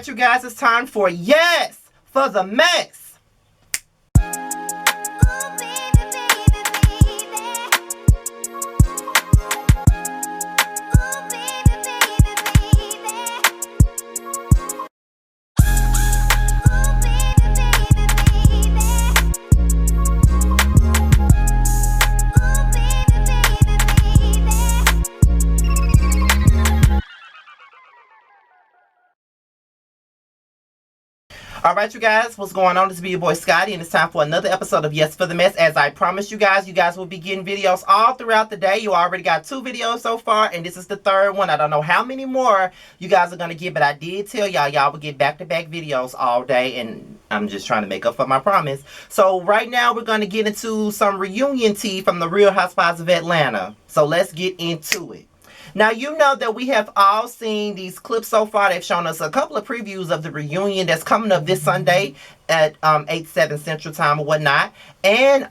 You guys, it's time for Yes for the Mess. Alright, you guys, what's going on? This is your boy Scotty, and it's time for another episode of Yes for the Mess. As I promised you guys will be getting videos all throughout the day. You already got 2 videos so far, and this is the 3rd one. I don't know how many more you guys are going to get, but I did tell y'all would get back-to-back videos all day, and I'm just trying to make up for my promise. So right now, we're going to get into some reunion tea from the Real Housewives of Atlanta. So let's get into it. Now, you know that we have all seen these clips so far. They've shown us a couple of previews of the reunion that's coming up this Sunday at 8, 7 Central Time or whatnot. And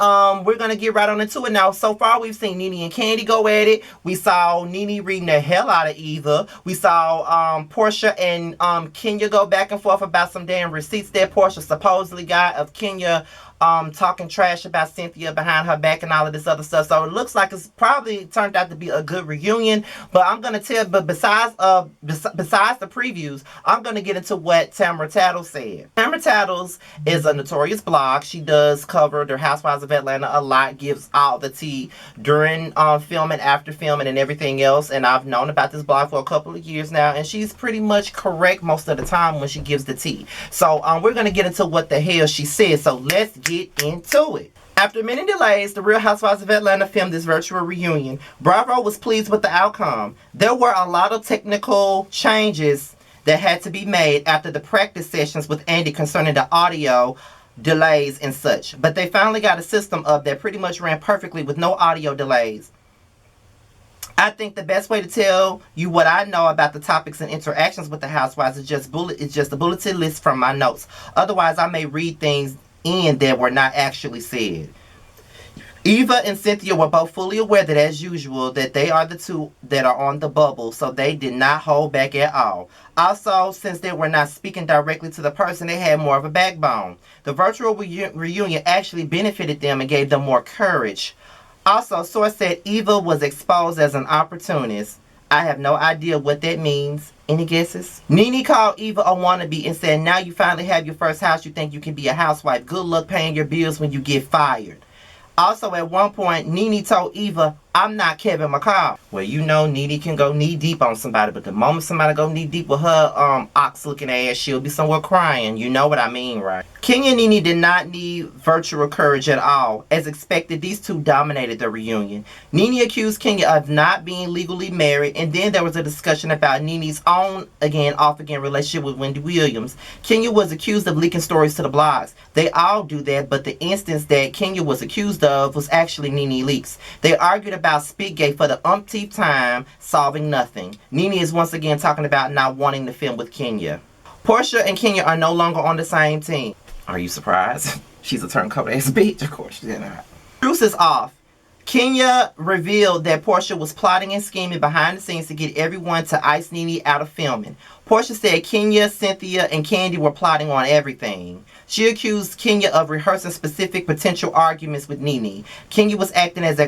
we're going to get right on into it. Now, so far, we've seen Nene and Kandi go at it. We saw Nene reading the hell out of Eva. We saw Portia and Kenya go back and forth about some damn receipts that Portia supposedly got of Kenya talking trash about Cynthia behind her back and all of this other stuff. So it looks like it's probably turned out to be a good reunion. But I'm gonna tell, but besides the previews, I'm gonna get into what Tamara Tattles said. Tamara Tattles is a notorious blog. She does cover the Housewives of Atlanta a lot, gives all the tea during filming, after filming, and everything else. And I've known about this blog for a couple of years now, and she's pretty much correct most of the time when she gives the tea. So we're gonna get into what the hell she said. So let's get into it. After many delays, the Real Housewives of Atlanta filmed this virtual reunion. Bravo was pleased with the outcome. There were a lot of technical changes that had to be made after the practice sessions with Andy concerning the audio delays and such. But they finally got a system up that pretty much ran perfectly with no audio delays. I think the best way to tell you what I know about the topics and interactions with the Housewives is just a bulleted list from my notes. Otherwise, I may read things in that were not actually said. Eva and Cynthia were both fully aware that, as usual, that they are the two that are on the bubble, so they did not hold back at all. Also, since they were not speaking directly to the person, they had more of a backbone. The virtual reunion actually benefited them and gave them more courage. Also, source said Eva was exposed as an opportunist. I have no idea what that means. Any guesses? Nene called Eva a wannabe and said, now you finally have your first house, you think you can be a housewife. Good luck paying your bills when you get fired. Also, at one point, Nene told Eva, I'm not Kevin McCall. Well, you know Nene can go knee deep on somebody, but the moment somebody go knee deep with her ox looking ass, she'll be somewhere crying. You know what I mean, right? Kenya and Nene did not need virtual courage at all. As expected, these two dominated the reunion. Nene accused Kenya of not being legally married, and then there was a discussion about Nene's own off-again relationship with Wendy Williams. Kenya was accused of leaking stories to the blogs. They all do that, but the instance that Kenya was accused of was actually Nene leaks. They argued about Speakgate for the umpteenth time, solving nothing. Nene is once again talking about not wanting to film with Kenya. Portia and Kenya are no longer on the same team. Are you surprised? She's a turncoat ass bitch. Of course she's not. Truce is off. Kenya revealed that Portia was plotting and scheming behind the scenes to get everyone to ice Nene out of filming. Portia said Kenya, Cynthia, and Kandi were plotting on everything. She accused Kenya of rehearsing specific potential arguments with Nene. Kenya was acting as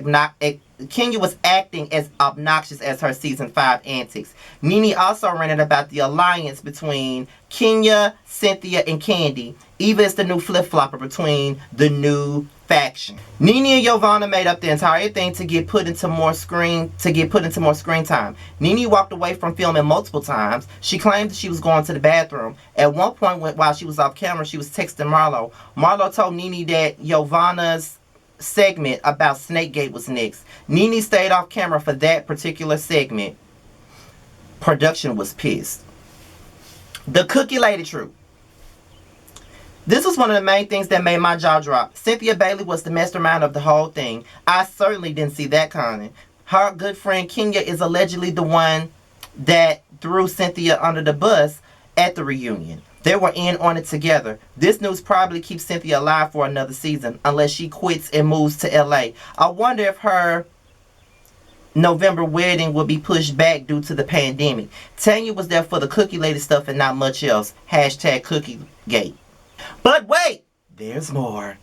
obnoxious as her season 5 antics. Nene also ranted about the alliance between Kenya, Cynthia, and Kandi. Eva is the new flip-flopper between the new faction. Nene and Giovanna made up the entire thing to get put into more screen time. Nene walked away from filming multiple times. She claimed that she was going to the bathroom. At one point, while she was off camera, she was texting Marlo. Marlo told Nene that Giovanna's segment about Snakegate was next. Nene stayed off camera for that particular segment. Production was pissed. The Cookie Lady Truth. This was one of the main things that made my jaw drop. Cynthia Bailey was the mastermind of the whole thing. I certainly didn't see that coming. Her good friend Kenya is allegedly the one that threw Cynthia under the bus at the reunion. They were in on it together. This news probably keeps Cynthia alive for another season, unless she quits and moves to LA. I wonder if her November wedding would be pushed back due to the pandemic. Tanya was there for the cookie lady stuff and not much else. Hashtag cookie gate. But wait, there's more.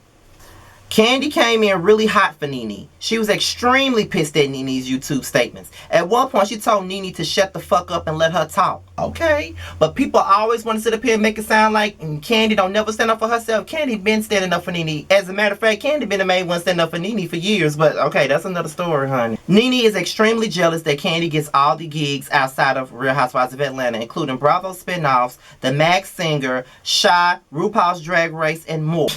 Kandi came in really hot for Nene. She was extremely pissed at Nene's YouTube statements. At one point, she told Nene to shut the fuck up and let her talk. Okay, but people always want to sit up here and make it sound like Kandi don't never stand up for herself. Kandi been standing up for Nene. As a matter of fact, Kandi been the main one standing up for Nene for years. But okay, that's another story, honey. Nene is extremely jealous that Kandi gets all the gigs outside of Real Housewives of Atlanta, including Bravo spinoffs, The Masked Singer, Shy, RuPaul's Drag Race, and more.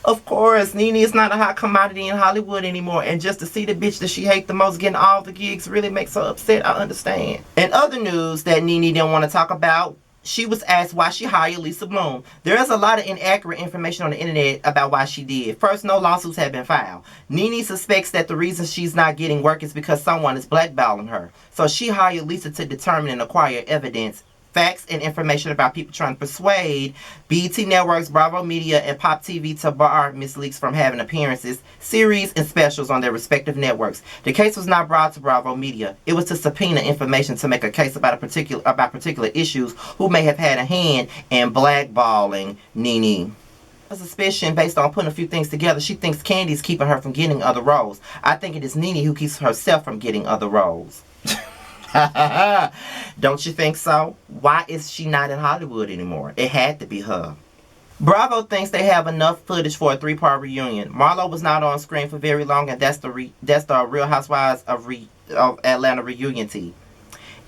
Of course, Nene is not a hot commodity in Hollywood anymore, and just to see the bitch that she hates the most getting all the gigs really makes her upset. I understand. In other news that Nene didn't want to talk about, she was asked why she hired Lisa Bloom. There is a lot of inaccurate information on the internet about why she did. First, no lawsuits have been filed. Nene suspects that the reason she's not getting work is because someone is blackballing her. So she hired Lisa to determine and acquire evidence, facts, and information about people trying to persuade BET Networks, Bravo Media, and Pop TV to bar Miss Leaks from having appearances, series, and specials on their respective networks. The case was not brought to Bravo Media. It was to subpoena information to make a case about particular issues who may have had a hand in blackballing Nene. A suspicion based on putting a few things together. She thinks Kandi's keeping her from getting other roles. I think it is Nene who keeps herself from getting other roles. Don't you think so? Why is she not in Hollywood anymore? It had to be her. Bravo thinks they have enough footage for a 3-part reunion. Marlo was not on screen for very long, and that's the Real Housewives of Atlanta reunion tea.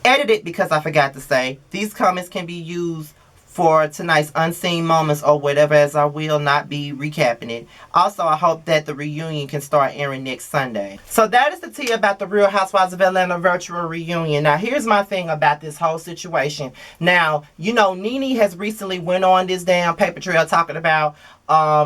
Edited because I forgot to say, these comments can be used for tonight's unseen moments or whatever, as I will not be recapping it. Also, I hope that the reunion can start airing next Sunday. So that is the tea about the Real Housewives of Atlanta virtual reunion. Now, here's my thing about this whole situation. Now, you know, Nene has recently went on this damn paper trail talking about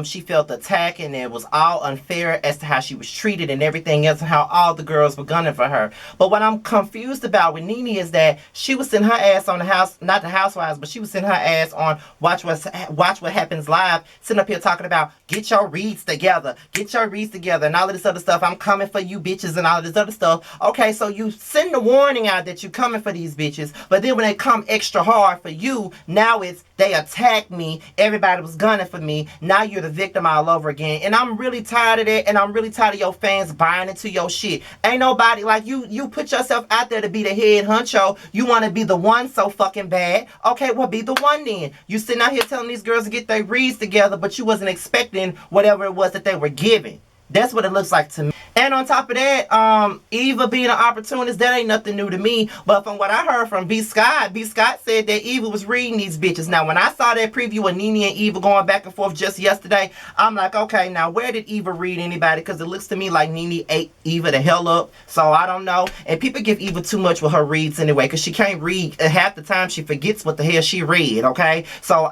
she felt attacked and it was all unfair as to how she was treated and everything else and how all the girls were gunning for her. But what I'm confused about with Nene is that she was sending her ass on the house, not the Housewives, but she was sending her ass on Watch What Happens Live, sitting up here talking about get your reads together, and all of this other stuff. I'm coming for you bitches and all of this other stuff. Okay, so you send the warning out that you're coming for these bitches, but then when they come extra hard for you, now it's they attacked me, everybody was gunning for me. Now you're the victim all over again. And I'm really tired of that. And I'm really tired of your fans buying into your shit. Ain't nobody like you. You put yourself out there to be the head honcho. You want to be the one so fucking bad. Okay, well, be the one then. You sitting out here telling these girls to get their reads together, but you wasn't expecting whatever it was that they were giving. That's what it looks like to me. And on top of that, Eva being an opportunist, that ain't nothing new to me. But from what I heard from B. Scott said that Eva was reading these bitches. Now, when I saw that preview of Nene and Eva going back and forth just yesterday, I'm like, okay, now where did Eva read anybody? Because it looks to me like Nene ate Eva the hell up. So I don't know. And people give Eva too much with her reads anyway, because she can't read. Half the time she forgets what the hell she read, okay? So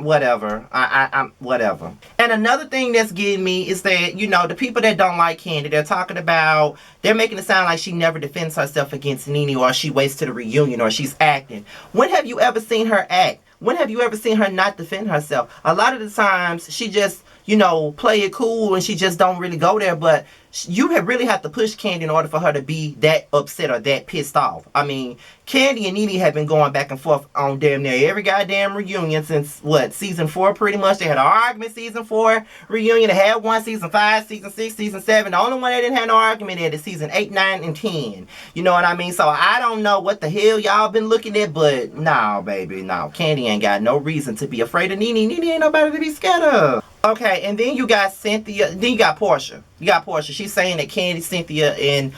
whatever. I'm whatever. And another thing that's getting me is that, you know, the people that don't like Kandi, they're talking about, they're making it sound like she never defends herself against Nene, or she waits to the reunion, or she's acting. When have you ever seen her act? When have you ever seen her not defend herself? A lot of the times she just, you know, play it cool and she just don't really go there. But you really have to push Kandi in order for her to be that upset or that pissed off. I mean, Kandi and Nene have been going back and forth on damn near every goddamn reunion since, what, season 4 pretty much. They had an argument season 4 reunion. They had one season 5, season 6, season 7. The only one they didn't have no argument in is season 8, 9, and 10. You know what I mean? So I don't know what the hell y'all been looking at, but no, baby, no. Kandi ain't got no reason to be afraid of Nene. Nene ain't nobody to be scared of. Okay, and then you got Cynthia. Then you got Portia. You got Portia. She's saying that Kandi, Cynthia, and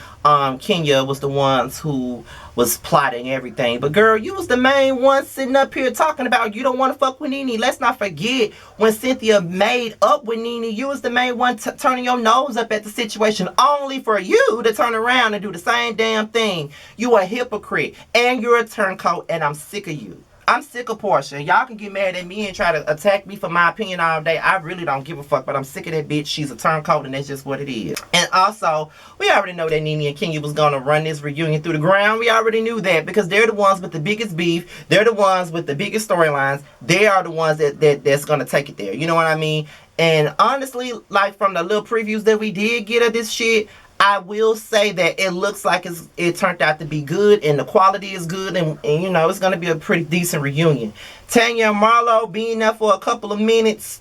Kenya was the ones who was plotting everything. But girl, you was the main one sitting up here talking about you don't want to fuck with Nene. Let's not forget when Cynthia made up with Nene, you was the main one turning your nose up at the situation, only for you to turn around and do the same damn thing. You a hypocrite and you're a turncoat, and I'm sick of you. I'm sick of Portia. Y'all can get mad at me and try to attack me for my opinion all day. I really don't give a fuck, but I'm sick of that bitch. She's a turncoat, and that's just what it is. And also, we already know that Nene and Kenya was going to run this reunion through the ground. We already knew that because they're the ones with the biggest beef. They're the ones with the biggest storylines. They are the ones that's going to take it there. You know what I mean? And honestly, like from the little previews that we did get of this shit, I will say that it looks like it turned out to be good, and the quality is good, and you know, it's going to be a pretty decent reunion. Tanya and Marlo being there for a couple of minutes,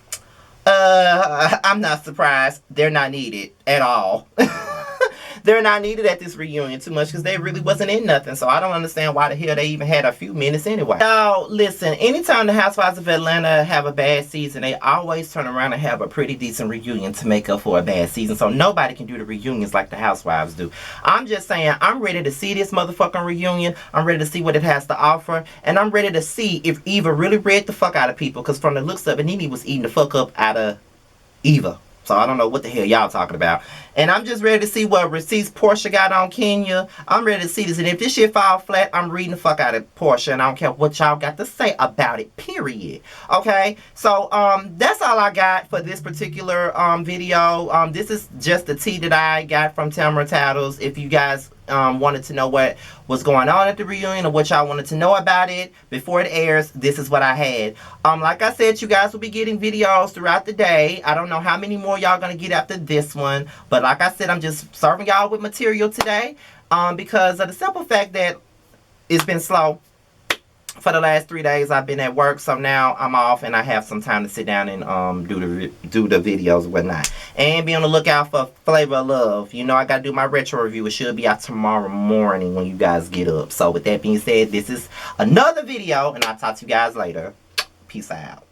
I'm not surprised. They're not needed at all. They're not needed at this reunion too much because they really wasn't in nothing. So I don't understand why the hell they even had a few minutes anyway. Now, listen, anytime the Housewives of Atlanta have a bad season, they always turn around and have a pretty decent reunion to make up for a bad season. So nobody can do the reunions like the Housewives do. I'm just saying, I'm ready to see this motherfucking reunion. I'm ready to see what it has to offer. And I'm ready to see if Eva really read the fuck out of people. Because from the looks of it, Nene was eating the fuck up out of Eva. So I don't know what the hell y'all talking about. And I'm just ready to see what receipts Portia got on Kenya. I'm ready to see this. And if this shit fall flat, I'm reading the fuck out of Portia. And I don't care what y'all got to say about it. Period. Okay. So that's all I got for this particular video. This is just the tea that I got from Tamara Tattles. If you guys wanted to know what was going on at the reunion or what y'all wanted to know about it before it airs, this is what I had. Like I said, you guys will be getting videos throughout the day. I don't know how many more y'all gonna get after this one, but like I said, I'm just serving y'all with material today because of the simple fact that it's been slow for the last 3 days. I've been at work, so now I'm off and I have some time to sit down and do the videos and whatnot. And be on the lookout for Flavor of Love. You know, I gotta do my retro review. It should be out tomorrow morning when you guys get up. So with that being said, this is another video, and I'll talk to you guys later. Peace out.